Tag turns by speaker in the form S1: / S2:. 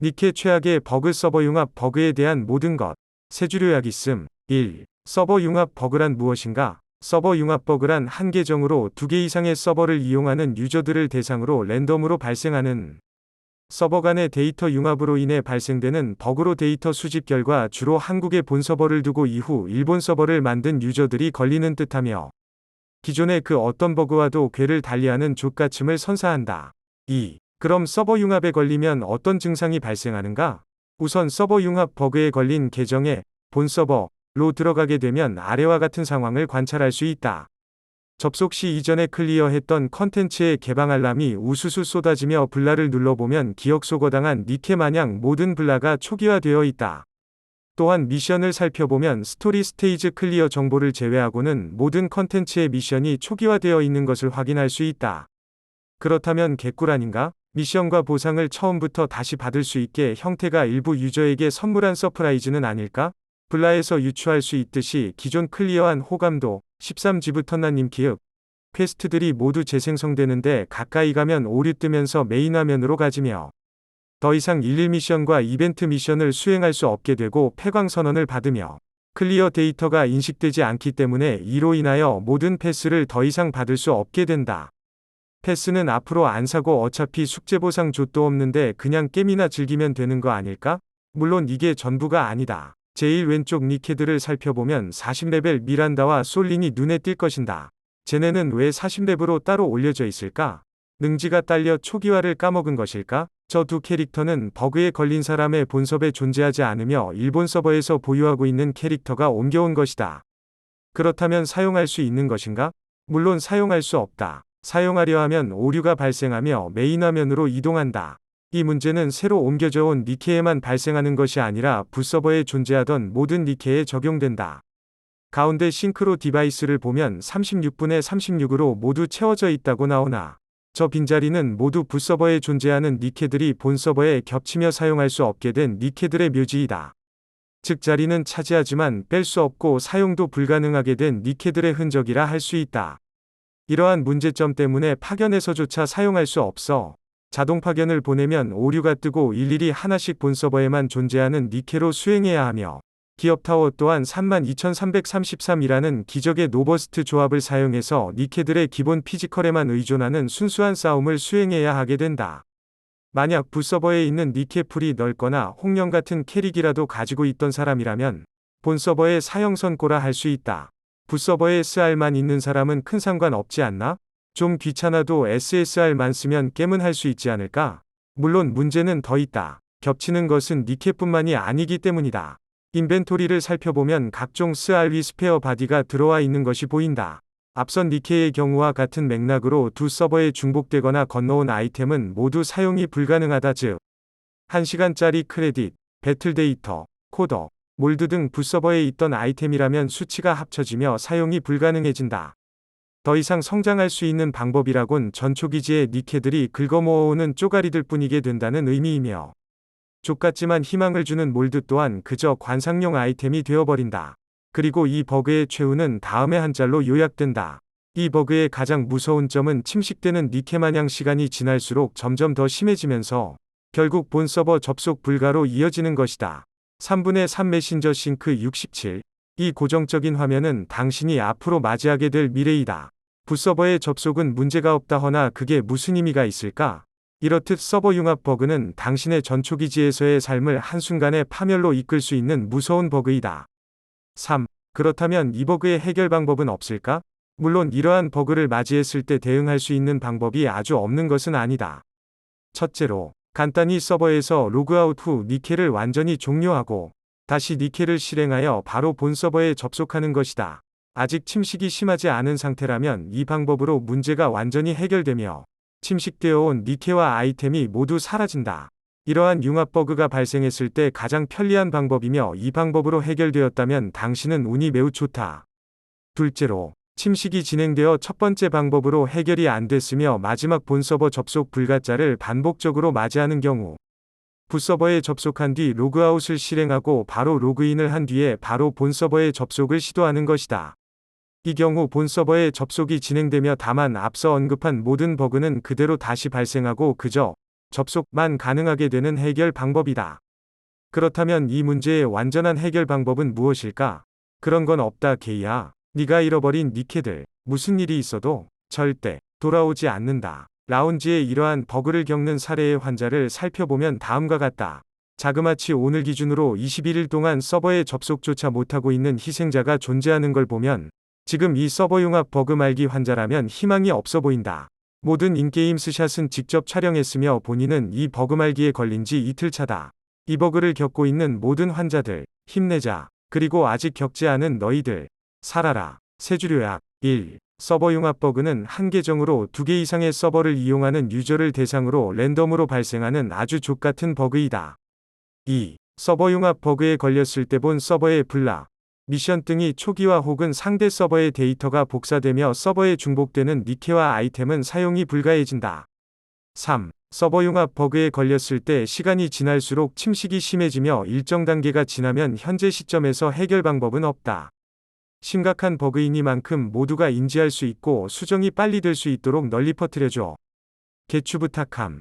S1: 니케 최악의 버그 서버 융합 버그에 대한 모든 것. 세 줄 요약 있음. 1. 서버 융합 버그란 무엇인가? 서버 융합 버그란 한 계정으로 두 개 이상의 서버를 이용하는 유저들을 대상으로 랜덤으로 발생하는 서버 간의 데이터 융합으로 인해 발생되는 버그로 데이터 수집 결과 주로 한국에 본 서버를 두고 이후 일본 서버를 만든 유저들이 걸리는 뜻하며 기존의 그 어떤 버그와도 궤를 달리하는 족같음을 선사한다. 2. 그럼 서버 융합에 걸리면 어떤 증상이 발생하는가? 우선 서버 융합 버그에 걸린 계정에 본 서버로 들어가게 되면 아래와 같은 상황을 관찰할 수 있다. 접속 시 이전에 클리어했던 컨텐츠의 개방 알람이 우수수 쏟아지며 블라를 눌러보면 기억 소거당한 니케 마냥 모든 블라가 초기화되어 있다. 또한 미션을 살펴보면 스토리 스테이지 클리어 정보를 제외하고는 모든 컨텐츠의 미션이 초기화되어 있는 것을 확인할 수 있다. 그렇다면 개꿀 아닌가? 미션과 보상을 처음부터 다시 받을 수 있게 형태가 일부 유저에게 선물한 서프라이즈는 아닐까? 블라에서 유추할 수 있듯이 기존 클리어한 호감도 13지부터 난님 기획 퀘스트들이 모두 재생성되는데 가까이 가면 오류 뜨면서 메인 화면으로 가지며 더 이상 11 미션과 이벤트 미션을 수행할 수 없게 되고 폐광 선언을 받으며 클리어 데이터가 인식되지 않기 때문에 이로 인하여 모든 패스를 더 이상 받을 수 없게 된다. 패스는 앞으로 안 사고 어차피 숙제 보상 좆도 없는데 그냥 게임이나 즐기면 되는 거 아닐까? 물론 이게 전부가 아니다. 제일 왼쪽 니케들을 살펴보면 40레벨 미란다와 솔린이 눈에 띌 것인다. 쟤네는 왜 40렙으로 따로 올려져 있을까? 능지가 딸려 초기화를 까먹은 것일까? 저 두 캐릭터는 버그에 걸린 사람의 본섭에 존재하지 않으며 일본 서버에서 보유하고 있는 캐릭터가 옮겨온 것이다. 그렇다면 사용할 수 있는 것인가? 물론 사용할 수 없다. 사용하려 하면 오류가 발생하며 메인 화면으로 이동한다. 이 문제는 새로 옮겨져 온 니케에만 발생하는 것이 아니라 붓서버에 존재하던 모든 니케에 적용된다. 가운데 싱크로 디바이스를 보면 36분의 36으로 모두 채워져 있다고 나오나 저 빈자리는 모두 붓서버에 존재하는 니케들이 본 서버에 겹치며 사용할 수 없게 된 니케들의 묘지이다. 즉 자리는 차지하지만 뺄 수 없고 사용도 불가능하게 된 니케들의 흔적이라 할 수 있다. 이러한 문제점 때문에 파견에서조차 사용할 수 없어. 자동 파견을 보내면 오류가 뜨고 일일이 하나씩 본 서버에만 존재하는 니케로 수행해야 하며 기업타워 또한 32,333이라는 기적의 노버스트 조합을 사용해서 니케들의 기본 피지컬에만 의존하는 순수한 싸움을 수행해야 하게 된다. 만약 붓서버에 있는 니케 풀이 넓거나 홍령 같은 캐릭이라도 가지고 있던 사람이라면 본 서버의 사형선고라 할 수 있다. 붓서버에 SR만 있는 사람은 큰 상관 없지 않나? 좀 귀찮아도 SSR만 쓰면 게임은 할 수 있지 않을까? 물론 문제는 더 있다. 겹치는 것은 니케뿐만이 아니기 때문이다. 인벤토리를 살펴보면 각종 SR위 스페어 바디가 들어와 있는 것이 보인다. 앞선 니케의 경우와 같은 맥락으로 두 서버에 중복되거나 건너온 아이템은 모두 사용이 불가능하다. 즉 1시간짜리 크레딧, 배틀 데이터, 코더, 몰드 등 붓서버에 있던 아이템이라면 수치가 합쳐지며 사용이 불가능해진다. 더 이상 성장할 수 있는 방법이라곤 전초기지의 니케들이 긁어모아오는 쪼가리들 뿐이게 된다는 의미이며 족같지만 희망을 주는 몰드 또한 그저 관상용 아이템이 되어버린다. 그리고 이 버그의 최후는 다음의 한 잘로 요약된다. 이 버그의 가장 무서운 점은 침식되는 니케마냥 시간이 지날수록 점점 더 심해지면서 결국 본 서버 접속 불가로 이어지는 것이다. 3분의 3 메신저 싱크 67. 이 고정적인 화면은 당신이 앞으로 맞이하게 될 미래이다. 붓서버의 접속은 문제가 없다허나 그게 무슨 의미가 있을까? 이렇듯 서버 융합 버그는 당신의 전초기지에서의 삶을 한순간에 파멸로 이끌 수 있는 무서운 버그이다. 3. 그렇다면 이 버그의 해결 방법은 없을까? 물론 이러한 버그를 맞이했을 때 대응할 수 있는 방법이 아주 없는 것은 아니다. 첫째로 간단히 서버에서 로그아웃 후 니케를 완전히 종료하고 다시 니케를 실행하여 바로 본 서버에 접속하는 것이다. 아직 침식이 심하지 않은 상태라면 이 방법으로 문제가 완전히 해결되며 침식되어 온 니케와 아이템이 모두 사라진다. 이러한 융합 버그가 발생했을 때 가장 편리한 방법이며 이 방법으로 해결되었다면 당신은 운이 매우 좋다. 둘째로 침식이 진행되어 첫 번째 방법으로 해결이 안 됐으며 마지막 본 서버 접속 불가짜를 반복적으로 맞이하는 경우 붓서버에 접속한 뒤 로그아웃을 실행하고 바로 로그인을 한 뒤에 바로 본 서버에 접속을 시도하는 것이다. 이 경우 본 서버에 접속이 진행되며 다만 앞서 언급한 모든 버그는 그대로 다시 발생하고 그저 접속만 가능하게 되는 해결 방법이다. 그렇다면 이 문제의 완전한 해결 방법은 무엇일까? 그런 건 없다, 게이야. 네가 잃어버린 니케들, 무슨 일이 있어도 절대 돌아오지 않는다. 라운지의 이러한 버그를 겪는 사례의 환자를 살펴보면 다음과 같다. 자그마치 오늘 기준으로 21일 동안 서버에 접속조차 못하고 있는 희생자가 존재하는 걸 보면 지금 이 서버 융합 버그 말기 환자라면 희망이 없어 보인다. 모든 인게임 스샷은 직접 촬영했으며 본인은 이 버그 말기에 걸린 지 이틀 차다. 이 버그를 겪고 있는 모든 환자들, 힘내자. 그리고 아직 겪지 않은 너희들, 살아라. 세 줄 요약. 1. 서버 융합 버그는 한 계정으로 2개 이상의 서버를 이용하는 유저를 대상으로 랜덤으로 발생하는 아주 족같은 버그이다. 2. 서버 융합 버그에 걸렸을 때 본 서버의 블락, 미션 등이 초기화 혹은 상대 서버의 데이터가 복사되며 서버에 중복되는 니케와 아이템은 사용이 불가해진다. 3. 서버 융합 버그에 걸렸을 때 시간이 지날수록 침식이 심해지며 일정 단계가 지나면 현재 시점에서 해결 방법은 없다. 심각한 버그이니만큼 모두가 인지할 수 있고 수정이 빨리 될 수 있도록 널리 퍼뜨려줘. 개추 부탁함.